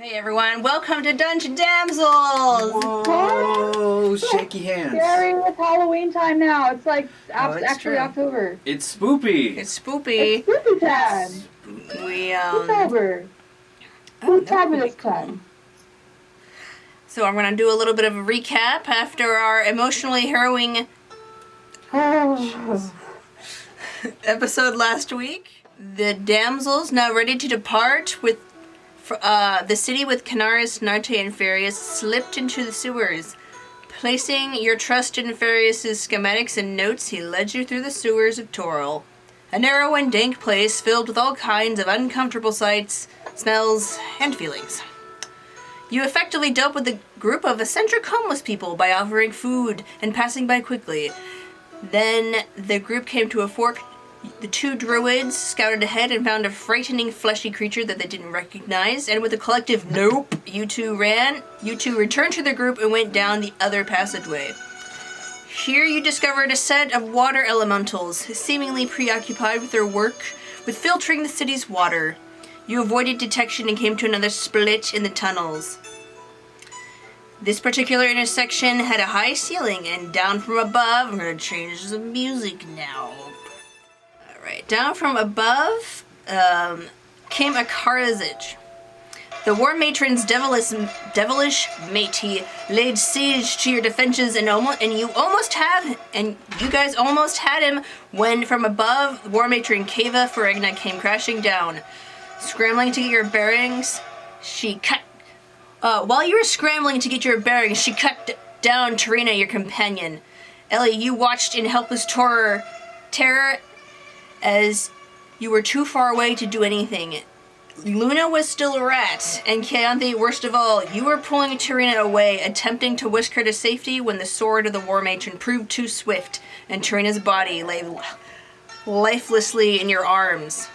Hey everyone, welcome to Dungeon Damsels! Whoa, shaky hands. Scary, it's Halloween time now. It's like actually true. October. It's spoopy. It's spoopy. It's spooky time. It's over. Who's fabulous time? So I'm gonna do a little bit of a recap after our emotionally harrowing episode last week. The damsels now ready to depart with the city with Canaris, Narte, and Farius slipped into the sewers. Placing your trust in Farius' schematics and notes, he led you through the sewers of Toril. A narrow and dank place filled with all kinds of uncomfortable sights, smells, and feelings. You effectively dealt with a group of eccentric homeless people by offering food and passing by quickly. Then the group came to a fork. The two druids scouted ahead and found a frightening fleshy creature that they didn't recognize, and with a collective nope, you two returned to the group and went down the other passageway. Here you discovered a set of water elementals, seemingly preoccupied with their work with filtering the city's water. You avoided detection and came to another split in the tunnels. This particular intersection had a high ceiling, and down from above, I'm going to change the music now. Alright, down from above came a Karazij. The War Matron's devilish matey laid siege to your defenses, and you guys almost had him when from above, War Matron Kava Ferregna came crashing down. Scrambling to get your bearings, while you were scrambling to get your bearings, she cut down Tarina, your companion. Ellie, you watched in helpless terror as you were too far away to do anything. Luna was still a rat, and Keyanthi, worst of all, you were pulling Tarina away, attempting to whisk her to safety when the sword of the War Matron proved too swift, and Tarina's body lay lifelessly in your arms.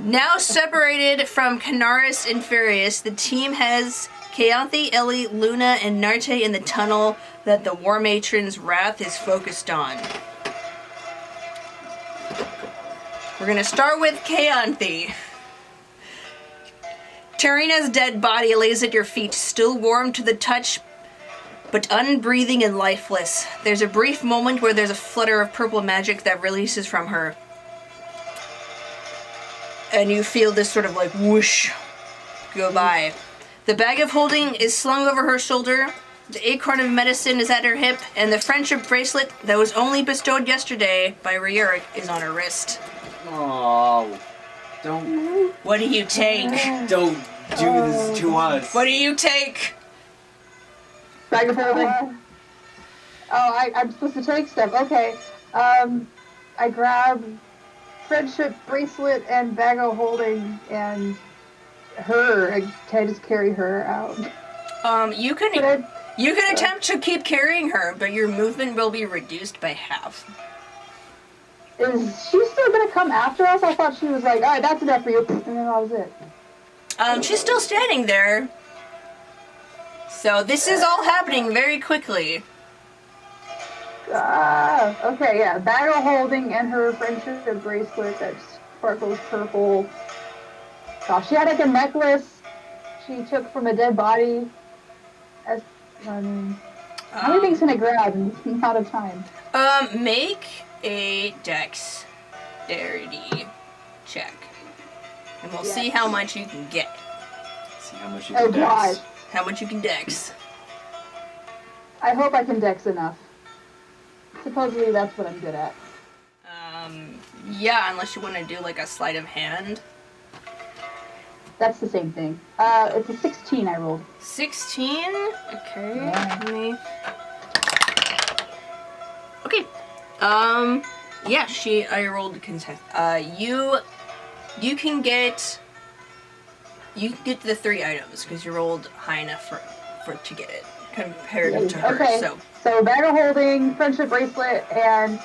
Now separated from Canaris and Farius, the team has Keyanthi, Ellie, Luna, and Narte in the tunnel that the War Matron's wrath is focused on. We're gonna start with Keyanthi. Tarina's dead body lays at your feet, still warm to the touch, but unbreathing and lifeless. There's a brief moment where there's a flutter of purple magic that releases from her. And you feel this sort of like whoosh go by. The bag of holding is slung over her shoulder, the acorn of medicine is at her hip, and the friendship bracelet that was only bestowed yesterday by Rierik is on her wrist. Oh, don't. What do you take? Don't do this to us. What do you take? Bag of holding. I'm supposed to take stuff. Okay. I grab friendship bracelet and bag of holding and her. I just carry her out. You can attempt to keep carrying her, but your movement will be reduced by half. Is she still gonna come after us? I thought she was like, alright, that's enough for you, and then that was it. She's still standing there. So this is all happening very quickly. Okay, yeah. Bag of holding and her friendship bracelet that sparkles purple. Gosh, she had like a necklace she took from a dead body. How many things can I grab in out of time? Make a dexterity check. And we'll see how much you can get. See how much you can dex. Gosh. How much you can dex. I hope I can dex enough. Supposedly that's what I'm good at. Yeah, unless you want to do like a sleight of hand. That's the same thing. It's a 16 I rolled. 16? Okay. Yeah. Okay. Yeah, I rolled consent. You can get the 3 items because you rolled high enough for to get it compared to her. Okay. So bag of holding, friendship bracelet, and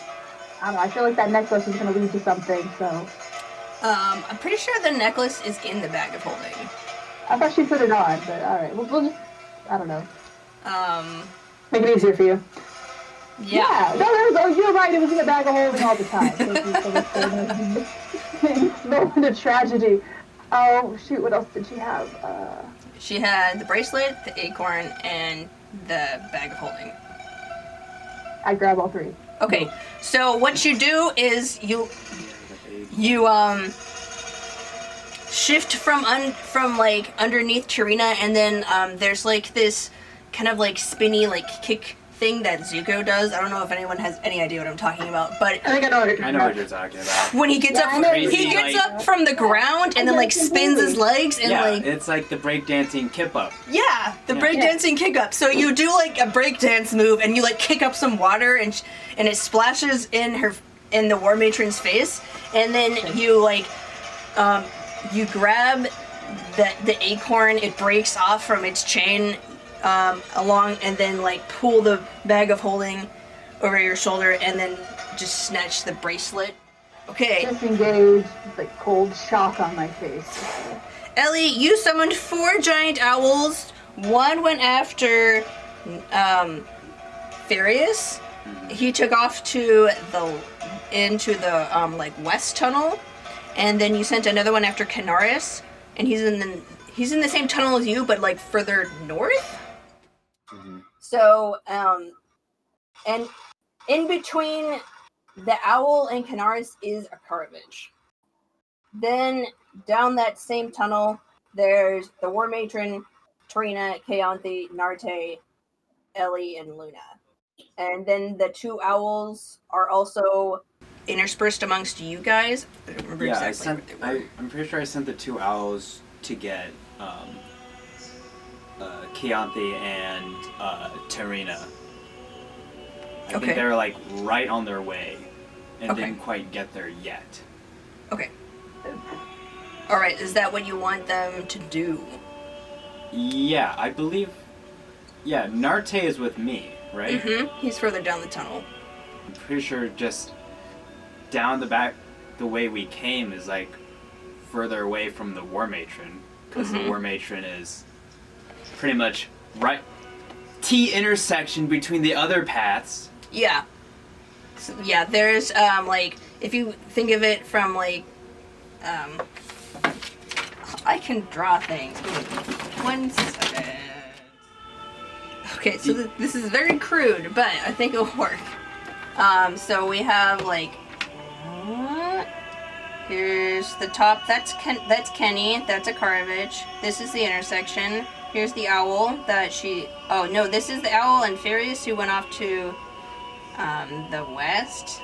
I don't know, I feel like that necklace is gonna lead to something, so. I'm pretty sure the necklace is in the bag of holding. I thought she put it on, but alright. We'll just, I don't know. Make it easier for you. Yeah. No, you're right, it was in the bag of holding all the time. So it's a moment of tragedy. Oh, shoot, what else did she have? She had the bracelet, the acorn, and the bag of holding. I grab all three. Okay, so what you do is you shift from like underneath Tarina, and then there's like this kind of like spinny like kick thing that Zuko does. I don't know if anyone has any idea what I'm talking about, but I think I know what you're I know what you're talking about. when he gets up from the ground and then like spins his legs and like it's like the breakdancing kip up. Yeah, the breakdancing kick up. So you do like a breakdance move and you like kick up some water and it splashes in the War Matron's face, and then you like you grab the acorn, it breaks off from its chain along, and then like pull the bag of holding over your shoulder and then just snatch the bracelet. Okay. Disengage, like cold shock on my face. Ellie, you summoned 4 giant owls. One went after Farius. He took off into the like west tunnel, and then you sent another one after Canaris, and he's in the same tunnel as you, but like further north. Mm-hmm. So, and in between the owl and Canaris is a Caravage. Then down that same tunnel, there's the War Matron, Tarina, Keyanthi, Narte, Ellie, and Luna. And then the 2 owls are also interspersed amongst you guys. I don't remember exactly what they were. I'm pretty sure I sent the 2 owls to get Keyanthi and Tarina. I think they were like right on their way and didn't quite get there yet. Okay. Alright, is that what you want them to do? Yeah, I believe... Yeah, Narte is with me, right? Mm-hmm. He's further down the tunnel. I'm pretty sure just down the back, the way we came is like further away from the War Matron, because the War Matron is pretty much right T intersection between the other paths. Yeah. So, yeah, there's like, if you think of it from like I can draw things. 1 second. Okay, so this is very crude, but I think it'll work. So we have like, here's the top. That's Kenny. That's a Caravage. This is the intersection. Here's the owl that she. Oh no, this is the owl and Farius who went off to the west.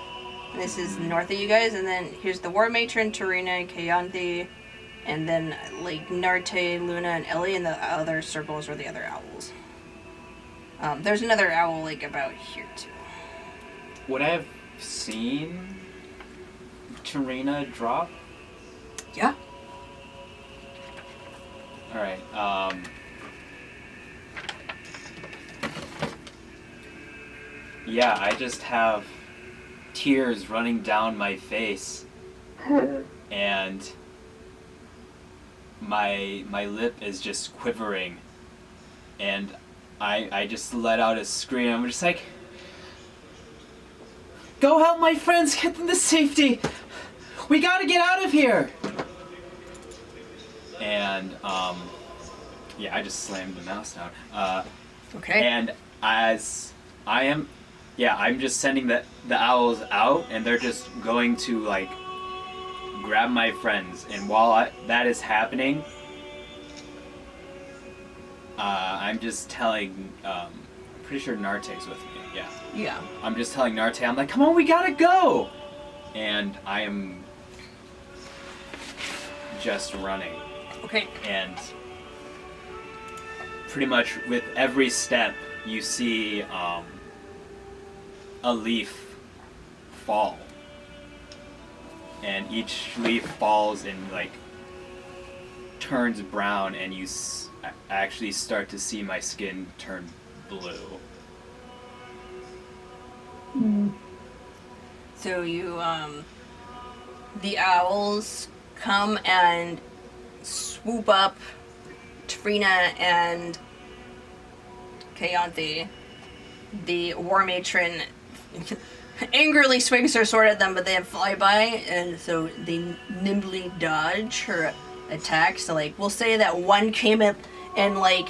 And this is north of you guys, and then here's the War Matron, Tarina, Keyanthi, and then like Narte, Luna, and Ellie, and the other circles are the other owls. There's another owl like about here too. Would I have seen Tarina drop? Yeah. Alright, yeah, I just have tears running down my face and my lip is just quivering, and I just let out a scream. I'm just like, go help my friends, get them to safety. We gotta get out of here. And yeah, I just slammed the mouse down. Okay. And as I'm just sending the owls out, and they're just going to like grab my friends. And while that is happening, I'm just telling, I'm pretty sure Narte's with me, yeah. Yeah. I'm just telling Narte, I'm like, come on, we gotta go! And I am just running. Okay. And pretty much with every step, you see a leaf fall. And each leaf falls and like turns brown, and you actually start to see my skin turn blue. So you, the owls come and swoop up Tarina and Keyanthi. The War Matron angrily swings her sword at them, but they fly by, and so they nimbly dodge her attack. So like we'll say that one came up and like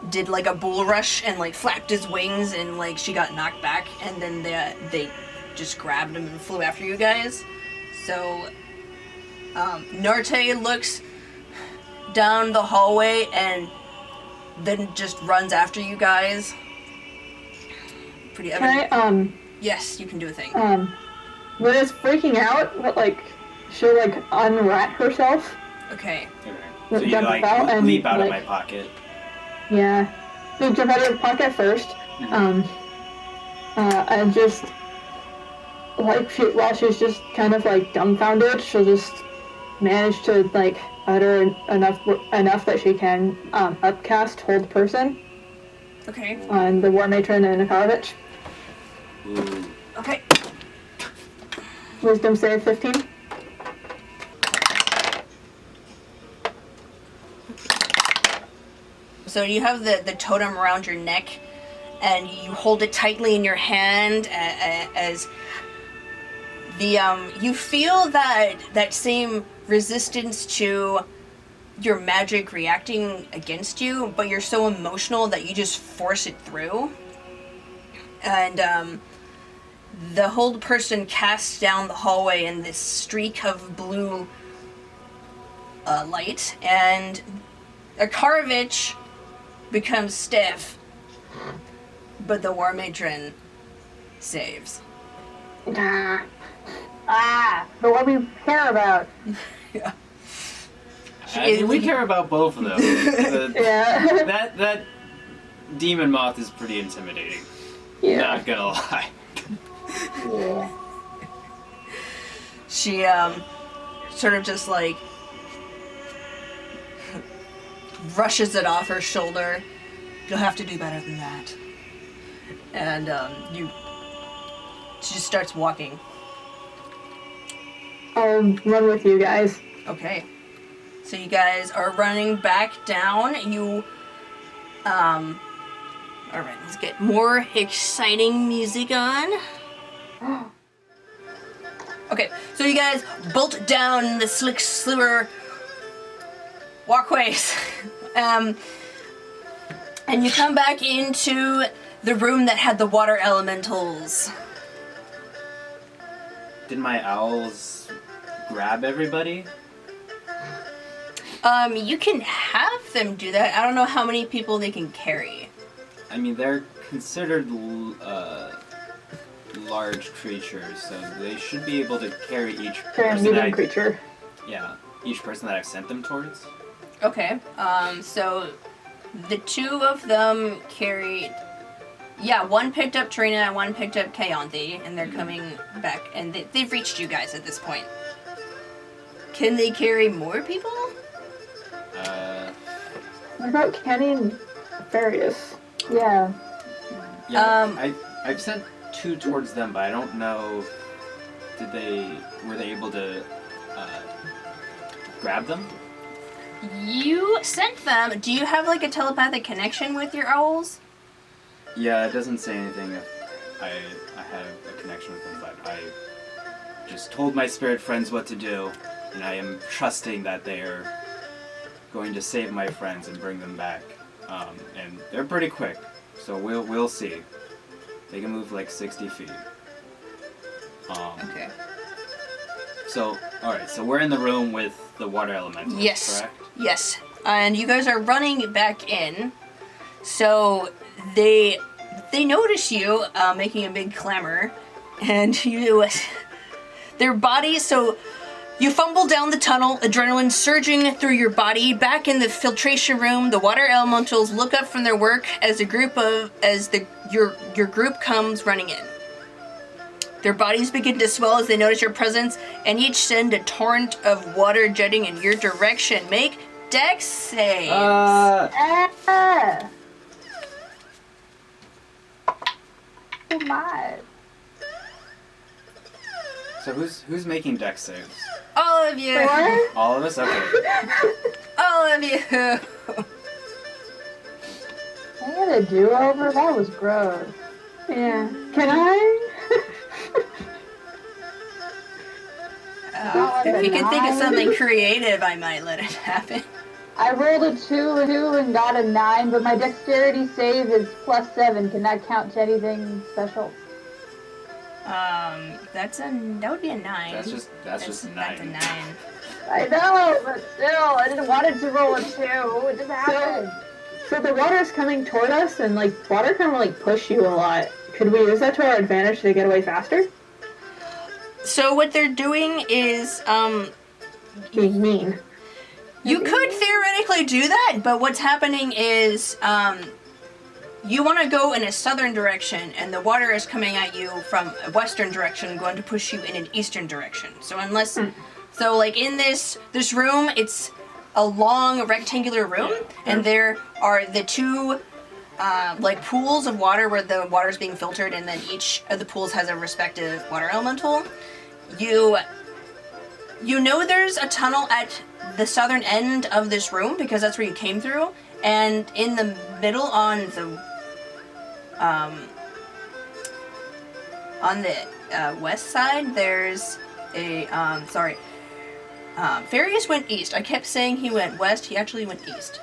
did like a bull rush and like flapped his wings and like she got knocked back, and then they just grabbed him and flew after you guys. So Narte looks down the hallway and then just runs after you guys. Pretty evident. Can I, Yes, you can do a thing. when it's freaking out, she'll like unwrap herself. Okay. So you Jump like out and, leap out of like- my pocket. Yeah. So jump out of your pocket first. And just like while she's just kind of like dumbfounded, she'll just manage to like utter enough that she can upcast hold person Okay. on the War Matron and Akarovich. Ooh. Okay. Wisdom save 15. So you have the totem around your neck, and you hold it tightly in your hand as the you feel that same resistance to your magic reacting against you, but you're so emotional that you just force it through. And the hold person casts down the hallway in this streak of blue light, and Akarovich becomes stiff, but the War Matron saves. The one we care about. Yeah. I mean, we care about both of them. Yeah. That demon moth is pretty intimidating. Yeah. Not gonna lie. Yeah. She sort of just like brushes it off her shoulder. You'll have to do better than that. And she just starts walking. I'll run with you guys. Okay. So you guys are running back down. You alright, let's get more exciting music on. Okay, so you guys bolt down the slick sliver walkways. And you come back into the room that had the water elementals. Did my owls grab everybody? You can have them do that. I don't know how many people they can carry. I mean, they're considered large creatures, so they should be able to carry each They're a person medium creature. Yeah, each person that I've sent them towards. Okay, so the two of them carried... Yeah, one picked up Trina and one picked up Keyanthi, and they're coming back, and they've reached you guys at this point. Can they carry more people? What about Kenny and Farius? Yeah. Yeah, I've sent two towards them, but I don't know. Were they able to grab them? You sent them. Do you have like a telepathic connection with your owls? Yeah, it doesn't say anything if I have a connection with them, but I just told my spirit friends what to do, and I am trusting that they are going to save my friends and bring them back. And they're pretty quick, so we'll see. They can move like 60 feet. Okay. So, alright, so we're in the room with the water elemental, Yes. correct? Yes. And you guys are running back in. So they notice you making a big clamor, and their bodies. So you fumble down the tunnel, adrenaline surging through your body. Back in the filtration room, the water elementals look up from their work as your group comes running in. Their bodies begin to swell as they notice your presence, and each send a torrent of water jetting in your direction. Make dex saves. Oh my. So who's making dex saves? All of you. What? All of us? Okay. All of you. I had a do-over? That was gross. Yeah. Can I? Not If you can think of 9. something creative, I might let it happen. I rolled a 2 and got a 9, but my dexterity save is +7. Can that count to anything special? That would be a 9. That's just a 9. That's a 9. I know, but still, I didn't want it to roll a 2. It just happened. So the water's coming toward us, and like water kind of like push you a lot. Could we use that to our advantage to get away faster? So what they're doing is, Being mean. you could theoretically do that, but what's happening is, you want to go in a southern direction, and the water is coming at you from a western direction, going to push you in an eastern direction. So unless, so like in this room, it's a long rectangular room, and there are the two, like pools of water where the water is being filtered, and then each of the pools has a respective water elemental. You know there's a tunnel at the southern end of this room because that's where you came through, and in the middle on the west side there's a Farius went east. I kept saying he went west, he actually went east.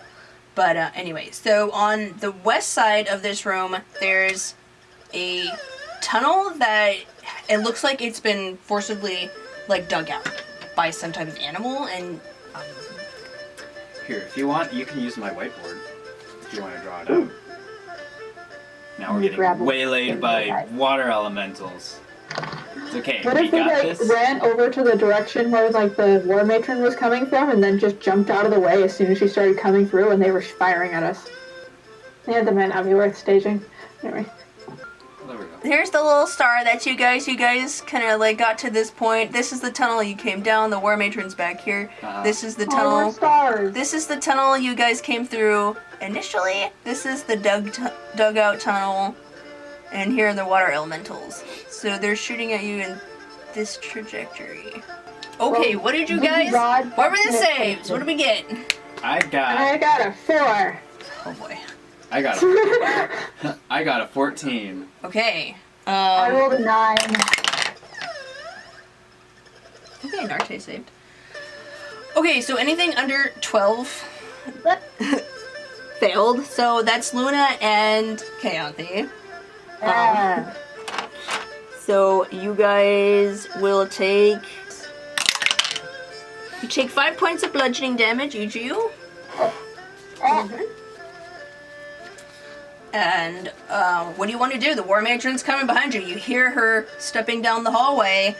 But anyway, so on the west side of this room there's a tunnel that it looks like it's been forcibly like dug out by some type of animal, and Here, if you want, you can use my whiteboard if you want to draw it out. Now we're getting waylaid by water elementals. It's okay, What we if we got like this. ran over to the direction where like the war matron was coming from, and then just jumped out of the way as soon as she started coming through, and they were firing at us? Yeah, that might not be worth staging. Anyway. There we go. here's the little star that you guys kind of like got to this point. This is the tunnel you came down. The war matron's back here. This is the Oh, tunnel. we're stars. This is the tunnel you guys came through initially. This is the dugout tunnel, and here are the water elementals. So they're shooting at you in this trajectory. Okay, what did you guys? What were the saves? What did we get? I got got a 4. Oh boy. I got a 14. Okay. I rolled a 9. Okay, Narte saved. Okay, so anything under 12 failed. So that's Luna and Keyanthi. Yeah. So you guys will take... You take 5 points of bludgeoning damage, each of you. And what do you want to do? The war matron's coming behind you. You hear her stepping down the hallway.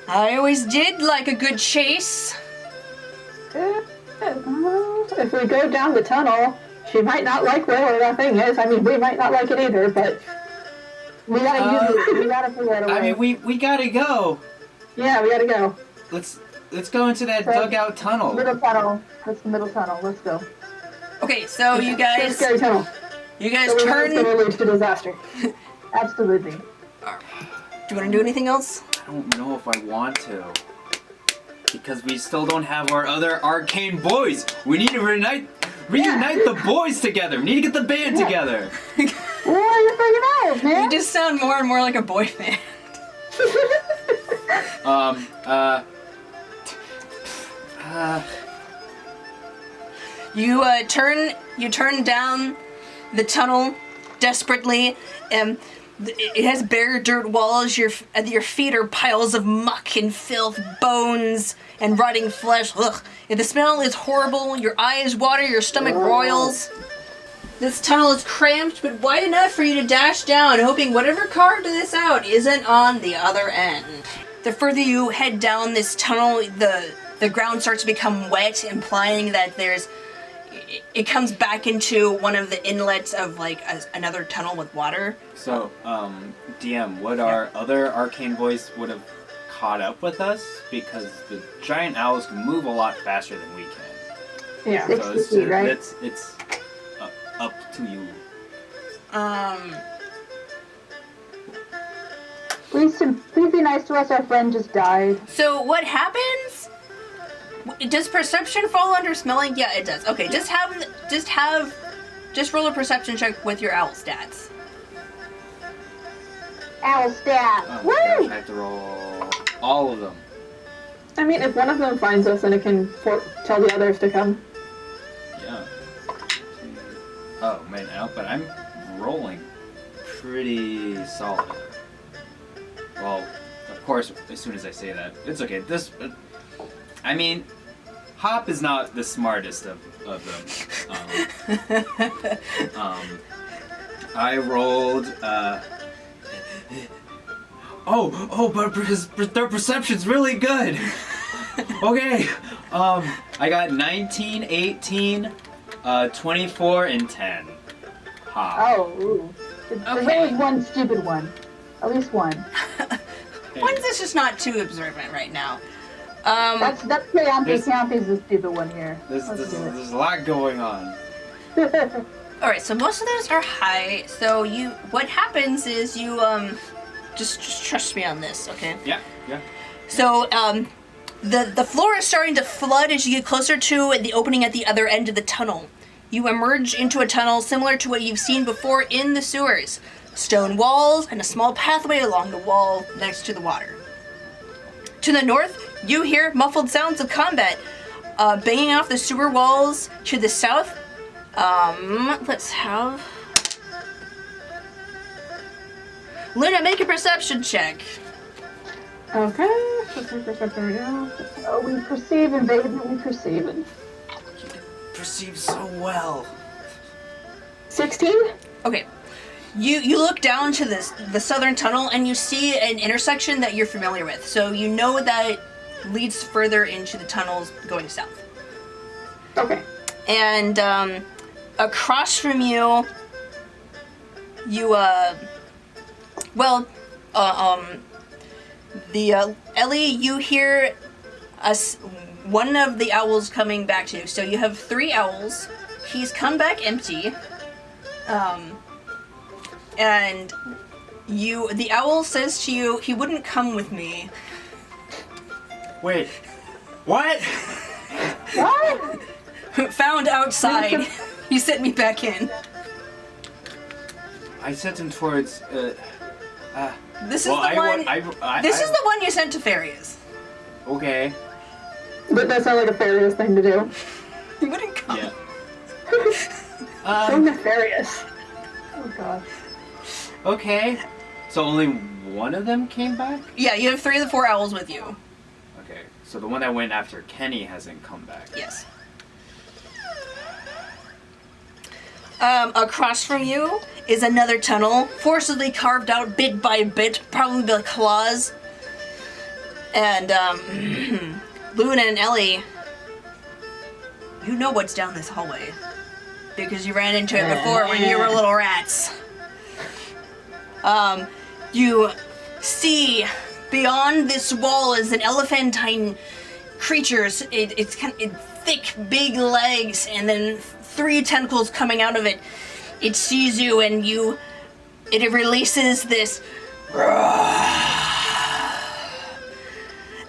I always did like a good chase. If we go down the tunnel, she might not like where that thing is. I mean, we might not like it either, but we gotta use it. We gotta figure out a way. I mean, we gotta go. Yeah, we gotta go. Let's go into that dugout tunnel. Middle tunnel. That's the middle tunnel. Let's go. Okay, so you guys... Scary tunnel. You guys So turn... it's gonna lead to disaster. Absolutely. Do you want to do anything else? I don't know if I want to. Because we still don't have our other arcane boys. We need to reunite the boys together. We need to get the band together. What are you freaking out, man? You just sound more and more like a boy band. You turn down the tunnel desperately, and it has bare dirt walls. At your feet are piles of muck and filth, bones and rotting flesh. Ugh. The smell is horrible. Your eyes water, your stomach roils. This tunnel is cramped, but wide enough for you to dash down, hoping whatever carved this out isn't on the other end. The further you head down this tunnel, the ground starts to become wet, implying that it comes back into one of the inlets of like another tunnel with water. So, DM, would our other arcane boys would have caught up with us? Because the giant owls can move a lot faster than we can. Yeah. So 60 feet, right? it's up to you. Please be nice to us. Our friend just died. So what happens? Does perception fall under smelling? Yeah, it does. Okay, just roll a perception check with your owl stats. Owl stat. Oh my Woo! gosh, I have to roll all of them. I mean, if one of them finds us, then it can tell the others to come. Yeah. Oh, man, but I'm rolling pretty solid. Well, of course, as soon as I say that, it's okay. I mean, Hop is not the smartest of them. I rolled, but their perception's really good. Okay, I got 19, 18, 24, and 10. Hop. Oh, ooh. There's always one stupid one. At least one. One's that's just not too observant right now. That's Keyanthi the stupid one here. There's a lot going on. Alright, so most of those are high, so what happens is you, just trust me on this, okay? Yeah. So, the floor is starting to flood as you get closer to the opening at the other end of the tunnel. You emerge into a tunnel similar to what you've seen before in the sewers. Stone walls and a small pathway along the wall next to the water. To the north, you hear muffled sounds of combat banging off the sewer walls. To the south, let's have Luna make a perception check. Okay. Perception right now. Oh, we perceive invasion, we perceive it. Perceive so well. 16? Okay. You look down to the southern tunnel and you see an intersection that you're familiar with. So you know that it leads further into the tunnels going south. Okay. And across from you, Ellie, you hear one of the owls coming back to you. So you have 3 owls. He's come back empty. And the owl says to you, he wouldn't come with me. Wait, what? What? Found outside. He sent me back in. I sent him towards, This is the one you sent to Farius. Okay. But that sounds like a Farius thing to do. He wouldn't come. Yeah. So nefarious. Oh god. Okay. So only one of them came back? Yeah, you have 3 of the 4 owls with you. Okay. So the one that went after Kenny hasn't come back. Yes. Across from you is another tunnel, forcibly carved out bit by bit, probably by claws. And, Luna and Ellie, you know what's down this hallway. Because you ran into it before when you were little rats. You see beyond this wall is an elephantine creature. It's kind of thick, big legs, and then 3 tentacles coming out of it. It sees you, and it releases this.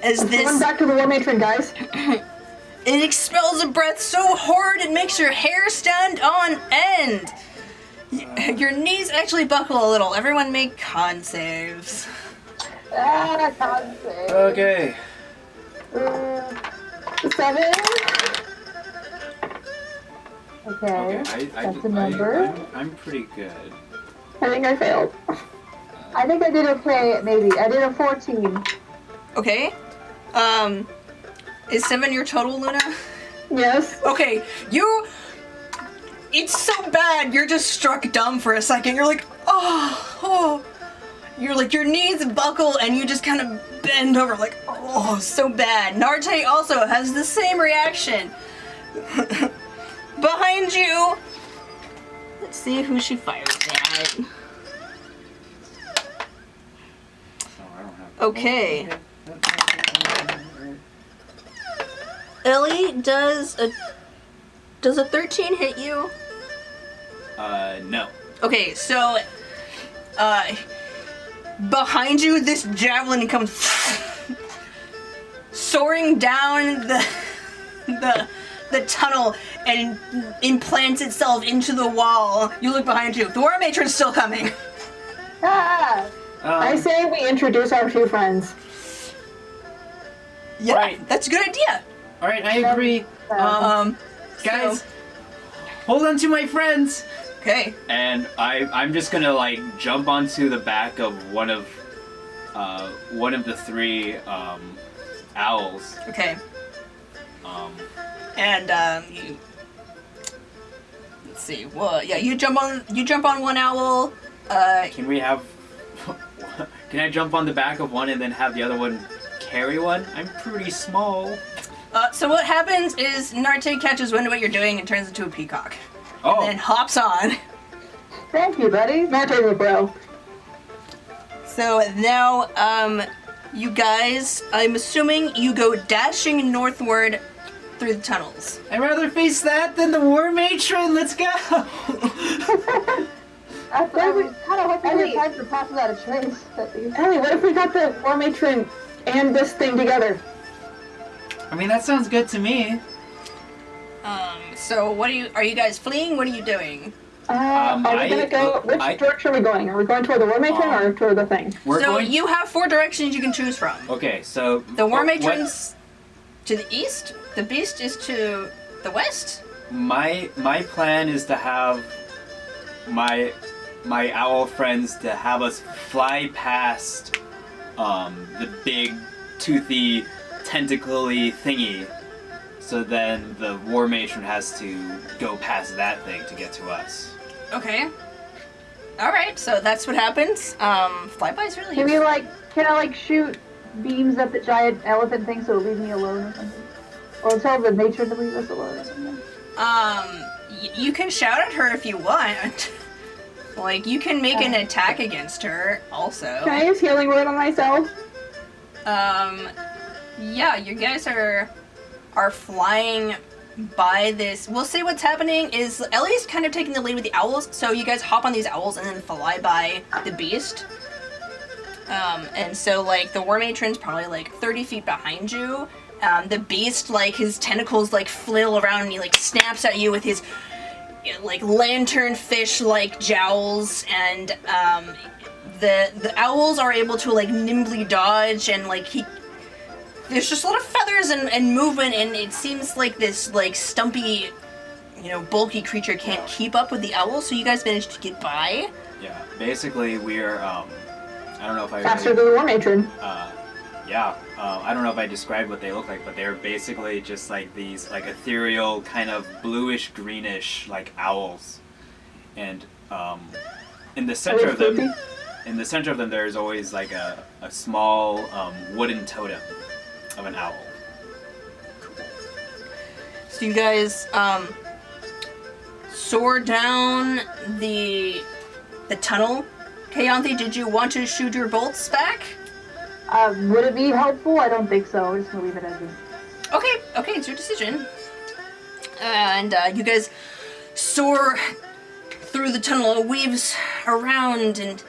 As this. Going back to the War Matron, guys. It expels a breath so hard it makes your hair stand on end. Your knees actually buckle a little. Everyone make con saves. Con save. Okay. 7. Okay, that's a number. I'm pretty good. I think I failed. I think I did okay, maybe. I did a 14. Okay. Is 7 your total, Luna? Yes. Okay, it's so bad, you're just struck dumb for a second. You're like, oh. You're like, your knees buckle and you just kind of bend over like, oh, so bad. Narte also has the same reaction. Behind you. Let's see who she fires at. I don't have. Okay. Ellie, does a 13 hit you? No. Okay, so, behind you, this javelin comes soaring down the tunnel and implants itself into the wall. You look behind you. The War Matron's still coming. Ah! I say we introduce our 2 friends. Yeah, Right. that's a good idea. All right, I agree. Guys, hold on to my friends. Okay. And I'm just gonna like jump onto the back of one of the three owls. Okay. And you. Let's see. Well, yeah, you jump on one owl. Can we have? Can I jump on the back of one and then have the other one carry one? I'm pretty small. So what happens is Narte catches wind of what you're doing and turns into a peacock. Oh. And then hops on. Thank you, buddy. Narte the bro. So now, you guys, I'm assuming you go dashing northward through the tunnels. I'd rather face that than the war matron. Let's go. I was kind of hoping your times were passing out of trace. Ellie, what if we got the war matron and this thing together? I mean, that sounds good to me. So are you guys fleeing? What are you doing? Are we gonna go? Which direction are we going? Are we going toward the war matron or toward the thing? You have 4 directions you can choose from. Okay, so The war matron's to the east. The beast is to the west. My plan is to have my owl friends to have us fly past the big toothy tentacly thingy, so then the war matron has to go past that thing to get to us. Okay. All right. So that's what happens. Flyby's really. Can I shoot beams at the giant elephant thing so it'll leave me alone or something? Or tell the matron to leave us alone or something? You can shout at her if you want. Like, you can make an attack against her, also. Can I use healing word on myself? Yeah, you guys are flying by this. We'll say what's happening is Ellie's kind of taking the lead with the owls, so you guys hop on these owls and then fly by the beast. And so, like, the war matron's probably, like, 30 feet behind you. The beast, like, his tentacles, like, flail around and he, like, snaps at you with his, like, lantern fish-like jowls, and, the owls are able to, like, nimbly dodge, and, like, there's just a lot of feathers and movement, and it seems like this, like, stumpy, bulky creature can't keep up with the owls, so you guys managed to get by. Yeah, basically we're, I don't know if I... Faster than the war matron. I don't know if I described what they look like, but they're basically just like these like ethereal kind of bluish greenish like owls, and in the center of them there's always like a small wooden totem of an owl. So you guys soar down the tunnel. Keyanthi, did you want to shoot your bolts back? Would it be helpful? I don't think so. We're just gonna leave it as is. Okay, it's your decision. And you guys soar through the tunnel. It weaves around and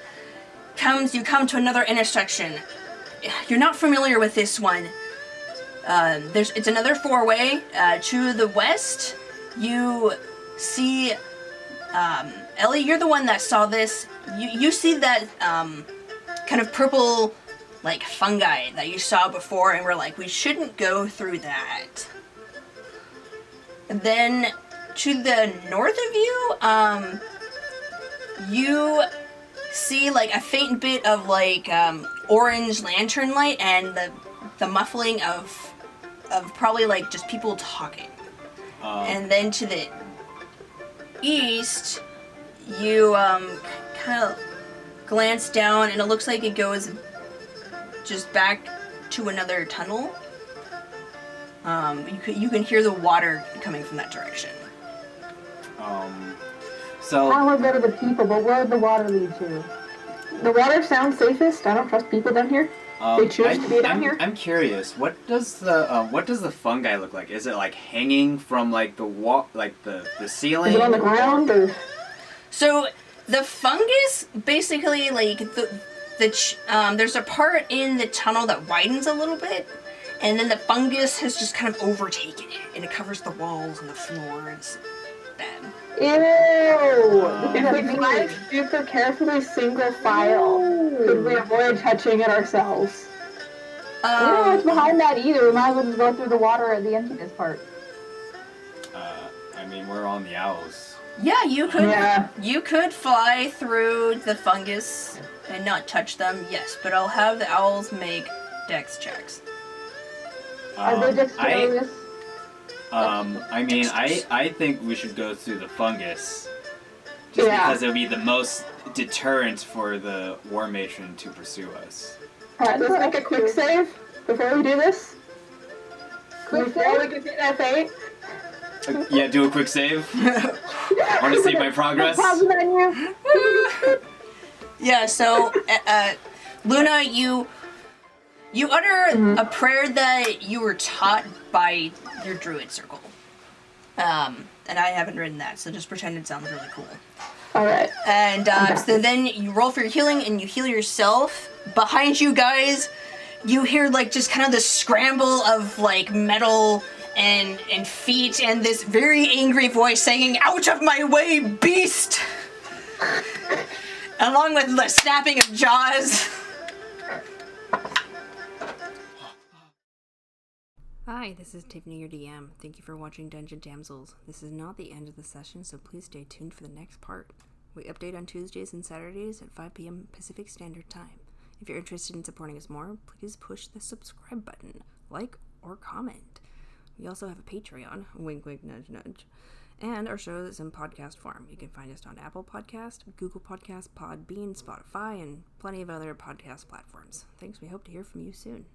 you come to another intersection. You're not familiar with this one. It's another 4-way. To the west, you see, Ellie, you're the one that saw this. You see that kind of purple, like, fungi that you saw before, and we're like, we shouldn't go through that. And then to the north of you, you see, like, a faint bit of, like, orange lantern light, and the muffling of probably, like, just people talking. And then to the east, you kind of glance down, and it looks like it goes just back to another tunnel. You can hear the water coming from that direction. So I want to go to the people, but where would the water lead to? The water sounds safest. I don't trust people down here. They choose to be down here. I'm curious. What does the fungi look like? Is it like hanging from like the wall, like the ceiling? Is it on the ground or? So the fungus basically, like, there's a part in the tunnel that widens a little bit, and then the fungus has just kind of overtaken it, and it covers the walls and the floor. It's bad. Ew! If we fly super carefully single file, could we avoid touching it ourselves? We don't know what's behind that either. We might as well just go through the water at the emptiness part. I mean, we're on the owls. Yeah, you could. Yeah. You could fly through the fungus and not touch them. Yes, but I'll have the owls make dex checks. Are they dexterous? I mean, I think we should go through the fungus. Just because it would be the most deterrent for the War Matron to pursue us. Alright, let's make a quick save before we do this. Quick Before save? we get to F8. Yeah, do a quick save. I want to see my progress. Pause the menu. Yeah. So, Luna, you utter a prayer that you were taught by your druid circle. And I haven't written that, so just pretend it sounds really cool. Alright. And so then you roll for your healing, and you heal yourself. Behind you guys, you hear like just kind of the scramble of like metal and feet, and this very angry voice saying, "Out of my way, beast!" Along with the snapping of jaws. Hi, this is Tiffany, your DM. Thank you for watching Dungeon Damsels. This is not the end of the session, so please stay tuned for the next part. We update on Tuesdays and Saturdays at 5 p.m. Pacific Standard Time. If you're interested in supporting us more, please push the subscribe button, like, or comment. We also have a Patreon, wink wink nudge nudge, and our show is in podcast form. You can find us on Apple Podcast, Google Podcast, Podbean, Spotify, and plenty of other podcast platforms. Thanks, we hope to hear from you soon.